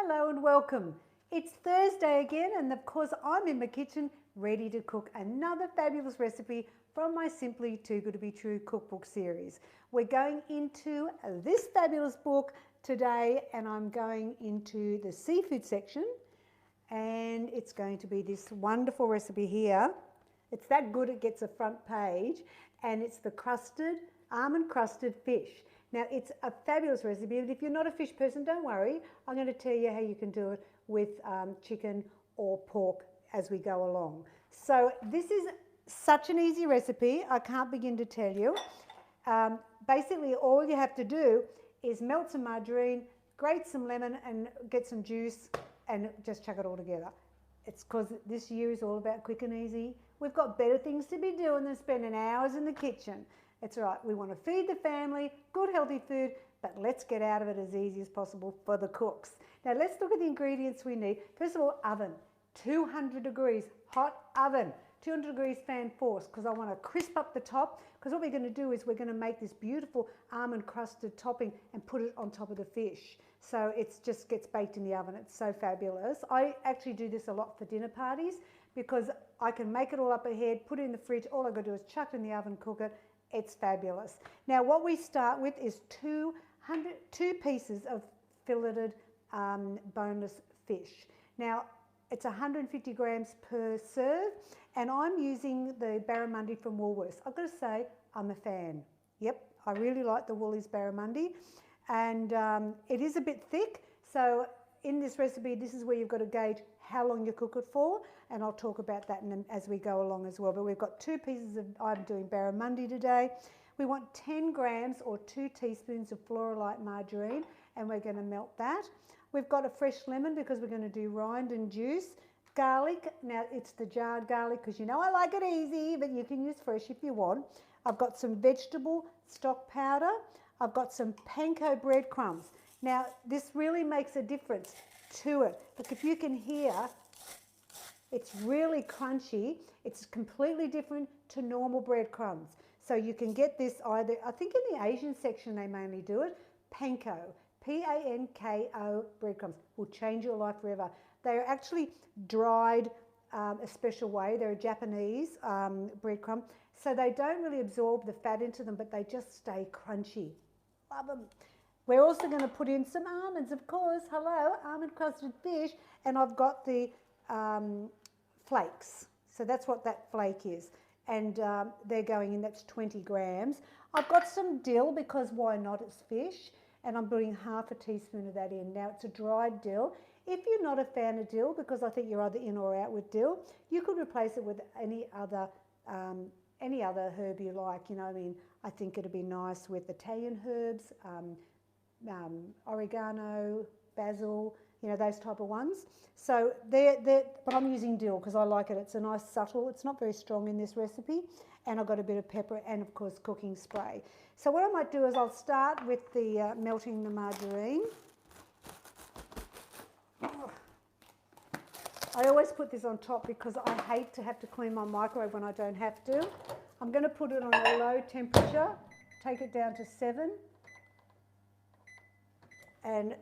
Hello and welcome. It's Thursday again, and of course I'm in my kitchen ready to cook another fabulous recipe from my Simply Too Good to Be True cookbook series. We're going into this fabulous book today, and I'm going into the seafood section, and it's going to be this wonderful recipe here. It's that good it gets a front page, and it's the almond crusted fish. Now, it's a fabulous recipe, but if you're not a fish person, don't worry. I'm going to tell you how you can do it with chicken or pork as we go along. So this is such an easy recipe, I can't begin to tell you. Basically, all you have to do is melt some margarine, grate some lemon and get some juice and just chuck it all together. It's because this year is all about quick and easy. We've got better things to be doing than spending hours in the kitchen. It's all right, we want to feed the family, good healthy food, but let's get out of it as easy as possible for the cooks. Now let's look at the ingredients we need. First of all, oven, 200 degrees, hot oven, 200 degrees fan force, because I want to crisp up the top, because what we're going to do is we're going to make this beautiful almond crusted topping and put it on top of the fish. So it just gets baked in the oven. It's so fabulous. I actually do this a lot for dinner parties because I can make it all up ahead, put it in the fridge. All I've got to do is chuck it in the oven, cook it. It's fabulous. Now what we start with is two pieces of filleted boneless fish. Now it's 150 grams per serve, and I'm using the barramundi from Woolworths. I've got to say I'm a fan. Yep, I really like the Woolies barramundi, and it is a bit thick, so in this recipe this is where you've got to gauge how long you cook it for, and I'll talk about that as we go along as well. But we've got 2 pieces of, I'm doing barramundi today. We want 10 grams or 2 teaspoons of Floralite margarine, and we're going to melt that. We've got a fresh lemon because we're going to do rind and juice. Garlic, now it's the jarred garlic because you know I like it easy, but you can use fresh if you want. I've got some vegetable stock powder. I've got some panko breadcrumbs. Now this really makes a difference to it. Look, if you can hear, it's really crunchy. It's completely different to normal breadcrumbs. So you can get this either, I think in the Asian section they mainly do it, panko, P-A-N-K-O breadcrumbs. Will change your life forever. They're actually dried a special way. They're a Japanese breadcrumb. So they don't really absorb the fat into them, but they just stay crunchy. Love them. We're also going to put in some almonds, of course. Hello, almond crusted fish. And I've got the flakes. So that's what that flake is. And they're going in, that's 20 grams. I've got some dill because why not, it's fish. And I'm putting half a teaspoon of that in. Now it's a dried dill. If you're not a fan of dill, because I think you're either in or out with dill, you could replace it with any other herb you like. You know, I mean, I think it'd be nice with Italian herbs, oregano, basil, you know, those type of ones. So but I'm using dill because I like it. It's a nice subtle, it's not very strong in this recipe. And I've got a bit of pepper and of course cooking spray. So what I might do is I'll start with the melting the margarine. I always put this on top because I hate to have to clean my microwave when I don't have to. I'm going to put it on a low temperature, take it down to 7. And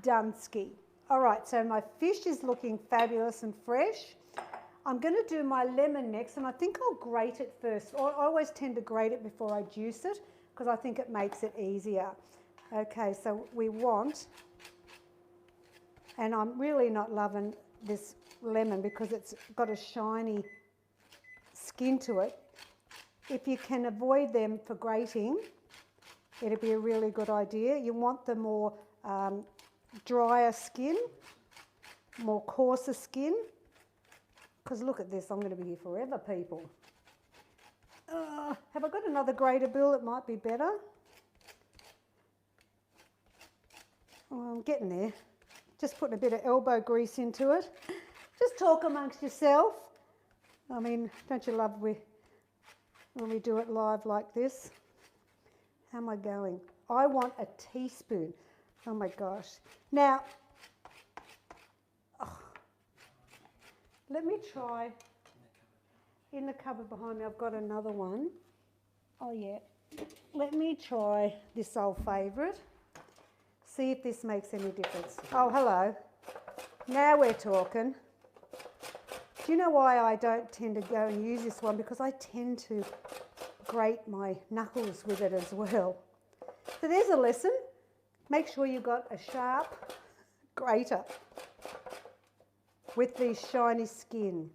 Dunsky. All right, so my fish is looking fabulous and fresh. I'm going to do my lemon next, and I think I'll grate it first. I always tend to grate it before I juice it because I think it makes it easier. Okay, so we want, and I'm really not loving this lemon because it's got a shiny skin to it. If you can avoid them for grating, it'd be a really good idea. You want the more drier skin, more coarser skin, because look at this, I'm going to be here forever, people. Have I got another grater, Bill? It might be better. Oh, I'm getting there. Just putting a bit of elbow grease into it. Just talk amongst yourself. I mean, don't you love when we do it live like this? How am I going? I want a teaspoon. Oh my gosh. Now, let me try. In the cupboard behind me, I've got another one. Oh yeah. Let me try this old favourite. See if this makes any difference. Oh, hello. Now we're talking. Do you know why I don't tend to go and use this one? Because I tend to grate my knuckles with it as well. So there's a lesson. Make sure you've got a sharp grater with the shiny skin.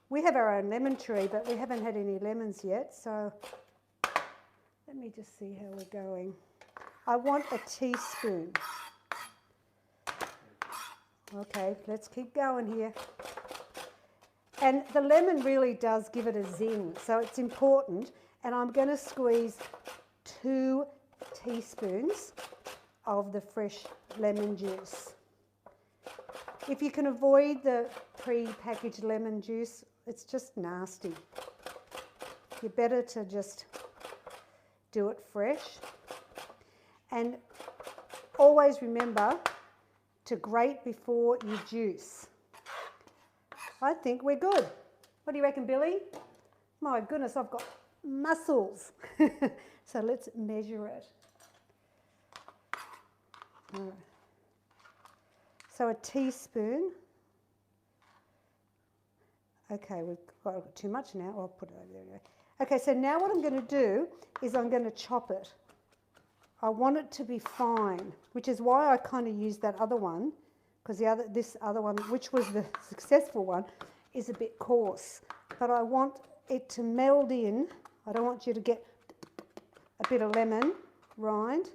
We have our own lemon tree, but we haven't had any lemons yet, so let me just see how we're going. I want a teaspoon. Okay, let's keep going here. And the lemon really does give it a zing, so it's important. And I'm going to squeeze 2 teaspoons of the fresh lemon juice. If you can avoid the pre-packaged lemon juice, it's just nasty. You're better to just do it fresh. And always remember to grate before you juice. I think we're good. What do you reckon, Billy? My goodness, I've got muscles. So let's measure it. All right. So a teaspoon. Okay, we've got too much now. I'll put it over there anyway. Okay, so now what I'm going to do is I'm going to chop it. I want it to be fine, which is why I kind of used that other one, because this other one, which was the successful one, is a bit coarse. But I want it to meld in. I don't want you to get a bit of lemon rind.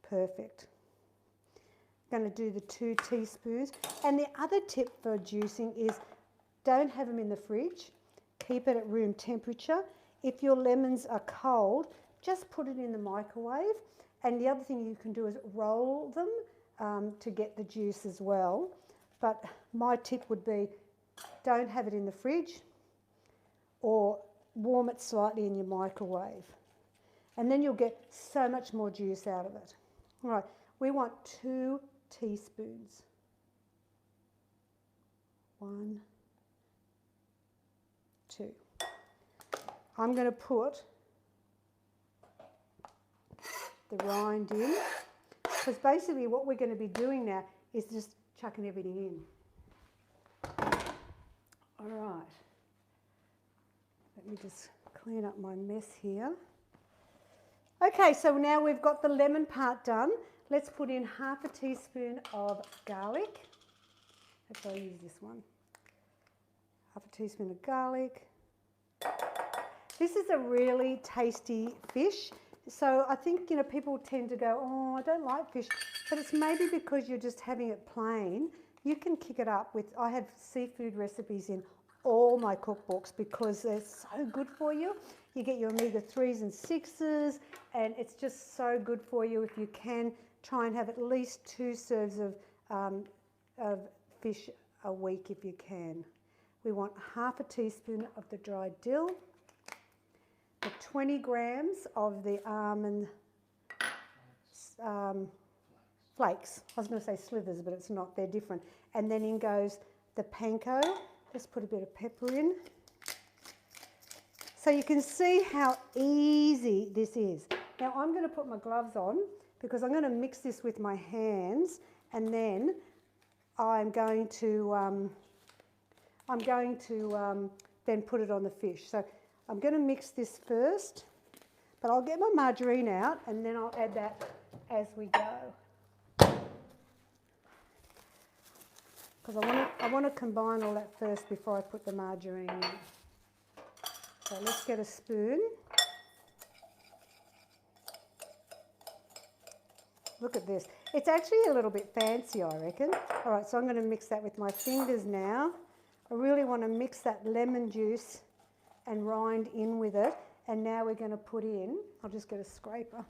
Perfect. I'm going to do the 2 teaspoons. And the other tip for juicing is don't have them in the fridge. Keep it at room temperature. If your lemons are cold, just put it in the microwave. And the other thing you can do is roll them to get the juice as well. But my tip would be don't have it in the fridge, or warm it slightly in your microwave. And then you'll get so much more juice out of it. All right, we want 2 teaspoons. 1, 2. I'm going to put the rind in, because basically what we're going to be doing now is just chucking everything in. All right. Let me just clean up my mess here. Okay, so now we've got the lemon part done. Let's put in half a teaspoon of garlic. I'll use this one. Half a teaspoon of garlic. This is a really tasty fish. So I think, you know, people tend to go, oh, I don't like fish, but it's maybe because you're just having it plain. You can kick it up with, I have seafood recipes in all my cookbooks because they're so good for you. You get your omega-3s and 6s, and it's just so good for you. If you can, try and have at least 2 serves of fish a week if you can. We want half a teaspoon of the dried dill, the 20 grams of the almond flakes. I was going to say slivers, but it's not. They're different. And then in goes the panko. Let's put a bit of pepper in. So you can see how easy this is. Now I'm going to put my gloves on because I'm going to mix this with my hands, and then I'm going to then put it on the fish. So I'm going to mix this first, but I'll get my margarine out and then I'll add that as we go. Because I want to combine all that first before I put the margarine in. So let's get a spoon. Look at this. It's actually a little bit fancy, I reckon. All right, so I'm going to mix that with my fingers now. I really want to mix that lemon juice and rind in with it. And now we're going to put in, I'll just get a scraper,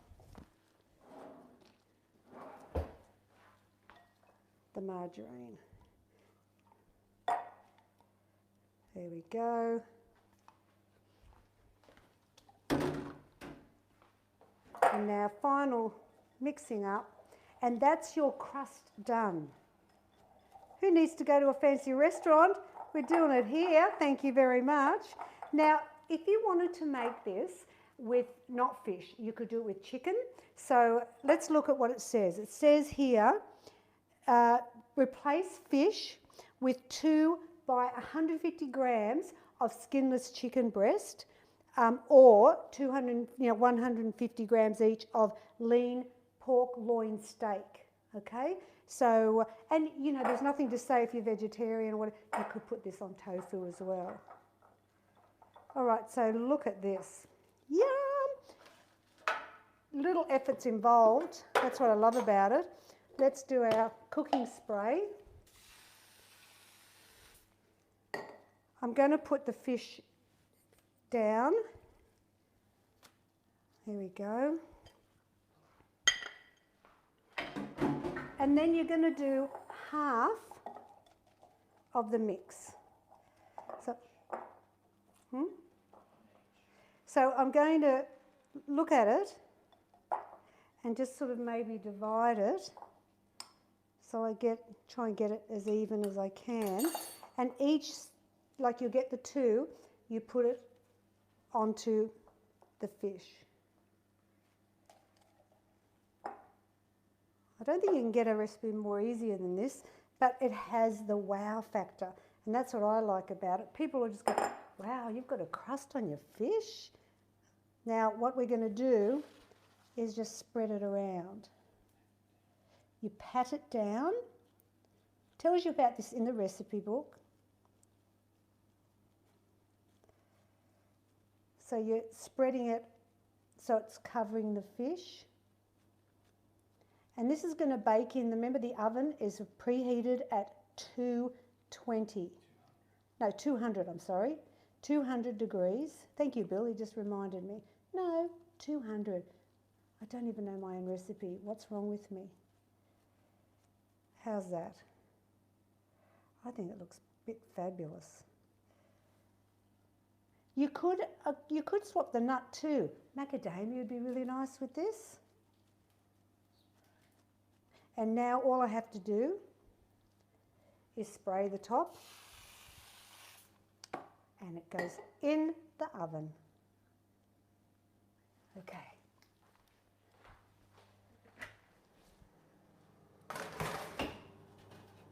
the margarine. There we go. And now final mixing up, and that's your crust done. Who needs to go to a fancy restaurant? We're doing it here, thank you very much. Now, if you wanted to make this with not fish. You could do it with chicken. So let's look at what it says. It says here, replace fish with 2 by 150 grams of skinless chicken breast, or 150 grams each of lean pork loin steak. Okay, so, and you know, there's nothing to say if you're vegetarian or whatever, you could put this on tofu as well. All right, so look at this. Yum! Little efforts involved. That's what I love about it. Let's do our cooking spray. I'm going to put the fish down. Here we go. And then you're going to do half of the mix. So I'm going to look at it and just sort of maybe divide it so I try and get it as even as I can. And each, like you'll get the 2, you put it onto the fish. I don't think you can get a recipe more easier than this, but it has the wow factor. And that's what I like about it. People will just go, wow, you've got a crust on your fish? Now, what we're going to do is just spread it around. You pat it down. It tells you about this in the recipe book. So you're spreading it so it's covering the fish. And this is going to bake in, remember the oven is preheated at 200, I'm sorry, 200 degrees. Thank you, Bill, he just reminded me. No, 200. I don't even know my own recipe. What's wrong with me? How's that? I think it looks a bit fabulous. You could swap the nut too. Macadamia would be really nice with this. And now all I have to do is spray the top and it goes in the oven. Okay.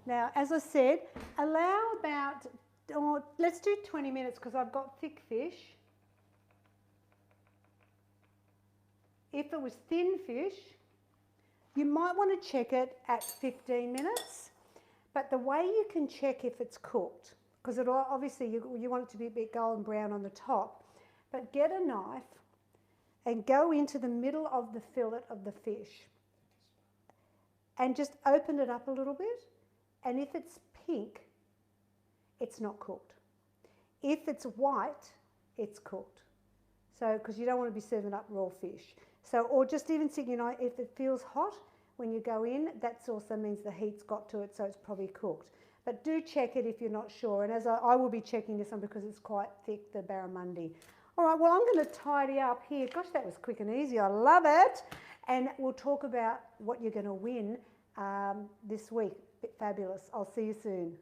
Now, as I said, allow about, let's do 20 minutes because I've got thick fish. If it was thin fish, you might want to check it at 15 minutes, but the way you can check if it's cooked, because it'll obviously you want it to be a bit golden brown on the top, but get a knife and go into the middle of the fillet of the fish and just open it up a little bit, and if it's pink, it's not cooked. If it's white, it's cooked. So, because you don't want to be serving up raw fish. So, or just even thinking, you know, if it feels hot when you go in, that also means the heat's got to it, so it's probably cooked. But do check it if you're not sure. And as I will be checking this one because it's quite thick, the barramundi. All right, well, I'm going to tidy up here. Gosh, that was quick and easy. I love it. And we'll talk about what you're going to win this week. Fabulous. I'll see you soon.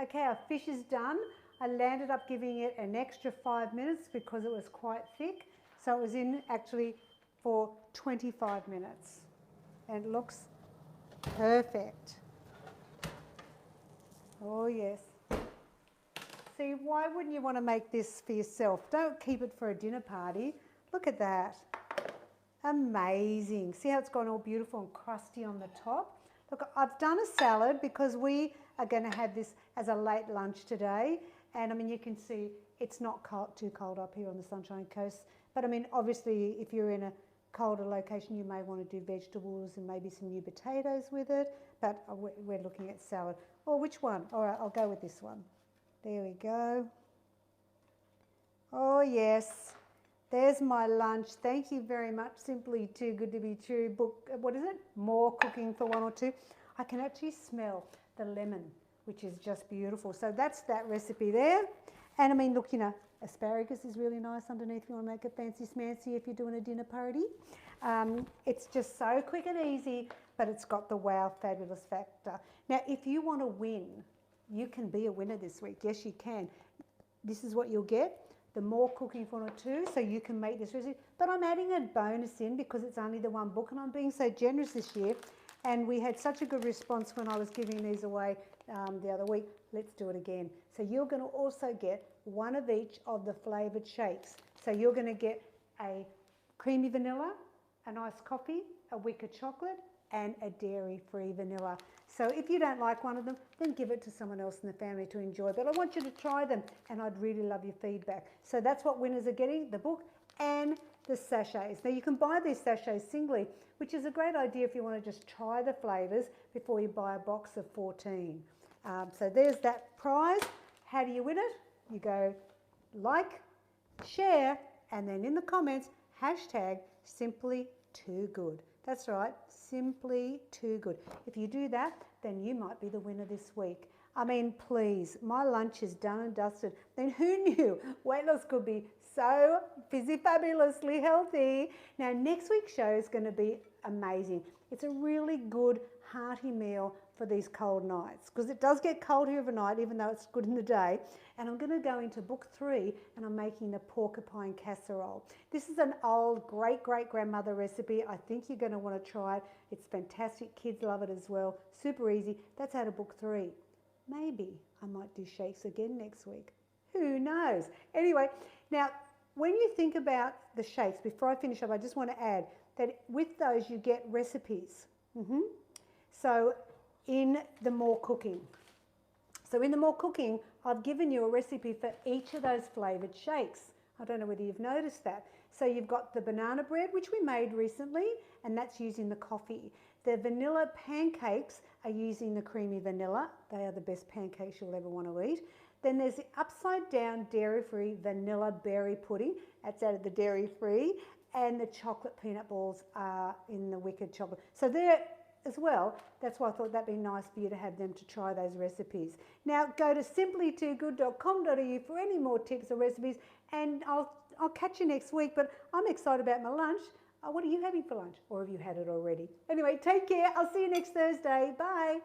Okay, our fish is done. I landed up giving it an extra 5 minutes because it was quite thick. So it was in actually for 25 minutes. And it looks perfect. Oh yes. See, why wouldn't you want to make this for yourself? Don't keep it for a dinner party. Look at that. Amazing. See how it's gone all beautiful and crusty on the top? Look, I've done a salad because we are going to have this as a late lunch today. And I mean, you can see it's not too cold up here on the Sunshine Coast. But I mean, obviously, if you're in a colder location, you may want to do vegetables and maybe some new potatoes with it. But we're looking at salad. Oh, which one? All right, I'll go with this one. There we go. Oh, yes. There's my lunch. Thank you very much. Simply Too Good to Be True book. What is it? More Cooking for One or Two. I can actually smell the lemon, which is just beautiful. So that's that recipe there. And I mean, look, you know, asparagus is really nice underneath if you want to make a fancy smancy if you're doing a dinner party. It's just so quick and easy, but it's got the wow fabulous factor. Now, if you want to win, you can be a winner this week. Yes, you can. This is what you'll get. the more cooking for too, so you can make this recipe. But I'm adding a bonus in because it's only the one book, and I'm being so generous this year. And we had such a good response when I was giving these away the other week. Let's do it again. So you're going to also get one of each of the flavoured shakes. So you're going to get a creamy vanilla, an iced coffee, a wicker chocolate, and a dairy-free vanilla. So if you don't like one of them, then give it to someone else in the family to enjoy. But I want you to try them, and I'd really love your feedback. So that's what winners are getting, the book and the sachets. Now you can buy these sachets singly, which is a great idea if you want to just try the flavours before you buy a box of 14. So there's that prize. How do you win it? You go like, share, and then in the comments, hashtag Simply Too Good. That's right, Simply Too Good. If you do that, then you might be the winner this week. I mean, please, my lunch is done and dusted. Then who knew weight loss could be so fabulously healthy? Now, next week's show is going to be amazing. It's a really good, hearty meal for these cold nights, because it does get cold here overnight, even though it's good in the day. And I'm going to go into book 3, and I'm making the porcupine casserole. This is an old great-great-grandmother recipe. I think you're going to want to try it. It's fantastic. Kids love it as well. Super easy. That's out of book 3. Maybe I might do shakes again next week. Who knows? Anyway, now when you think about the shakes, before I finish up, I just want to add that with those you get recipes. So in the more cooking. So in the more cooking, I've given you a recipe for each of those flavoured shakes. I don't know whether you've noticed that. So you've got the banana bread, which we made recently, and that's using the coffee. The vanilla pancakes are using the creamy vanilla. They are the best pancakes you'll ever want to eat. Then there's the upside down dairy-free vanilla berry pudding. That's out of the dairy-free. And the chocolate peanut balls are in the wicked chocolate. So they're as well. That's why I thought that'd be nice for you to have them to try those recipes. Now go to simplytoogood.com.au for any more tips or recipes, and I'll catch you next week. But I'm excited about my lunch. What are you having for lunch? Or have you had it already? Anyway, take care. I'll see you next Thursday. Bye.